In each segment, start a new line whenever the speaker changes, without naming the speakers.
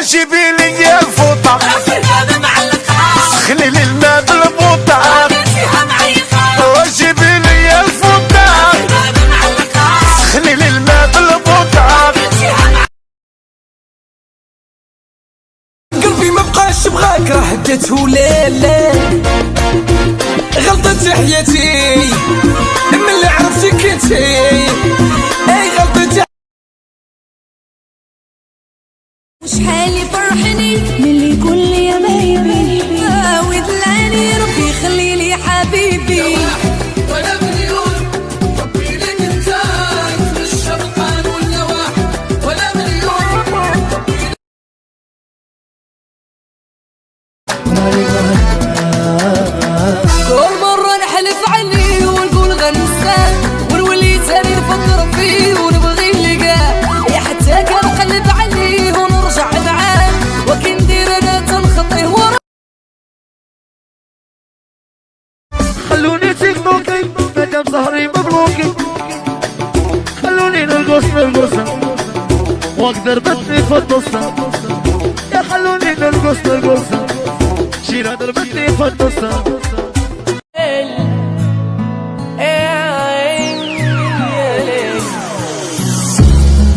وجيبي لي الفوطة سخني لي الماء بالبوطة وجيبي لي الفوطة سخني لي الماء بالبوطة.
قلبي ما بقاش بغاك راه هديته ليل غلطتي حياتي من اللي عرفتك انتي اي غلطتي.
شحال يفرحني ملي يقول لي يا بيبي ودلاني ربي يخلي لي حبيبي.
ولا مليون ربي لك انت مش شبقان ولا واحد ولا مليون. كل مرة نحلف عليه ونقول غنساه ونولي تاني نفكر فيه ونبغي نلقاه يا حتى كنقلب عليه ونرجع معاه وكندير انا تنخطيه وراه.
خلوني تيك توكي مادام ظهري مبروكي خلوني نرقص واقدر بتني في النصة يا خلوني نرقص شيرة ضربتني في النصة.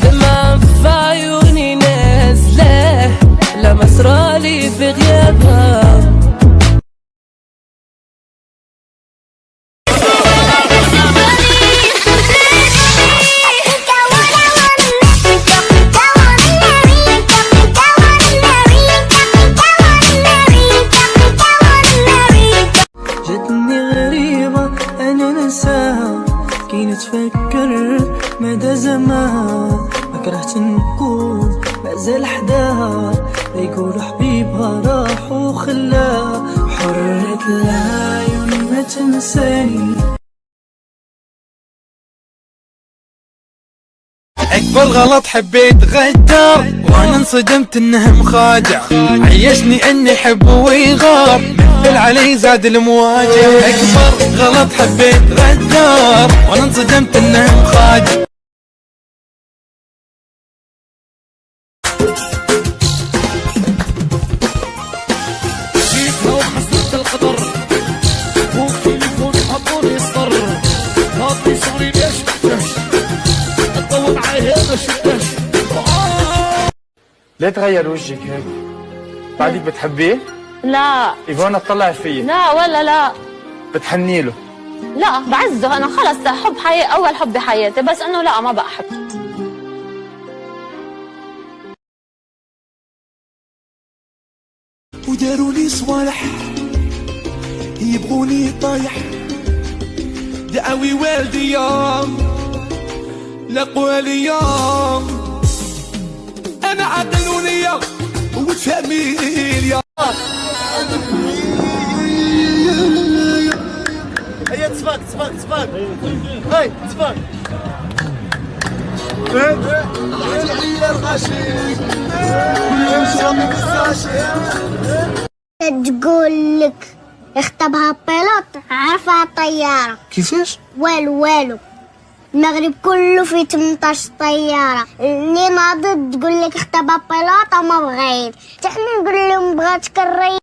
دمع في عيوني نازلة لما اسرالي في غيابها.
جتني غريبة أنا ننساها كي نتفكر مدى زمان ما كرهت نكون مازال حداها لا يقولوا حبيبها راح وخلاها حرة العيون ما تنساني.
أكبر غلط حبيت غدار وأنا انصدمت إنه مخادع عيشني إني حب ويغار مثل علي زاد المواجع. أكبر غلط حبيت غدار وأنا انصدمت إنه مخادع.
جيت لو حسبت القدر وتليفون حطوني يصدر ناطي صغري ليش مفتش تطول معايا ما شفتش.
ليه تغير وجهك هيك؟ بعدك بتحبيه؟
لا
ايفونا تطلع فيي
لا ولا لا
بتحني له؟
لا بعزه انا خلص حب حياتي اول حب بحياتي بس انه لا ما بقى احب.
وداروني صوالح يبغوني طايح دعاوي والدي لقوالي انا عدلوني وتفهميني.
هيا تصفاق هاي تصفاق
تقول لك اختبها بيلوت عرفها طيارة.
كيفاش؟
والو المغرب كله فيه 18 طيارة اللي ناضت تقول لك اختبها بيلوت وما بغيت حنا نقول لهم بغاتك الرياض.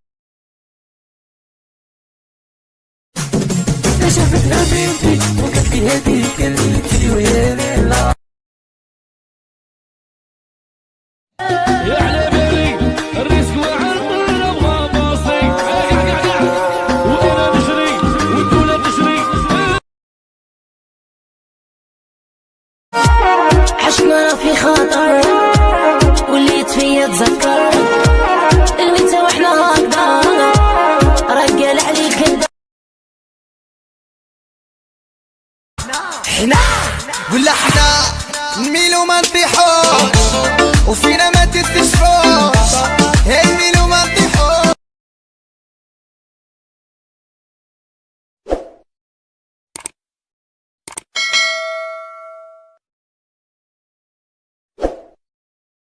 شافتها بنتي وقالت لي هذيك اللي تجي ويا لا
يا على بالي الرزق وعرضنا نبغى باصي وانا نشري وانتونا تشري.
عشنا في خطر وليت فيا اتذكر انت واحنا هكذا رجال عليك
حنا ولا حنا نميلو ما نطيحوش وفينا ما تتشفوش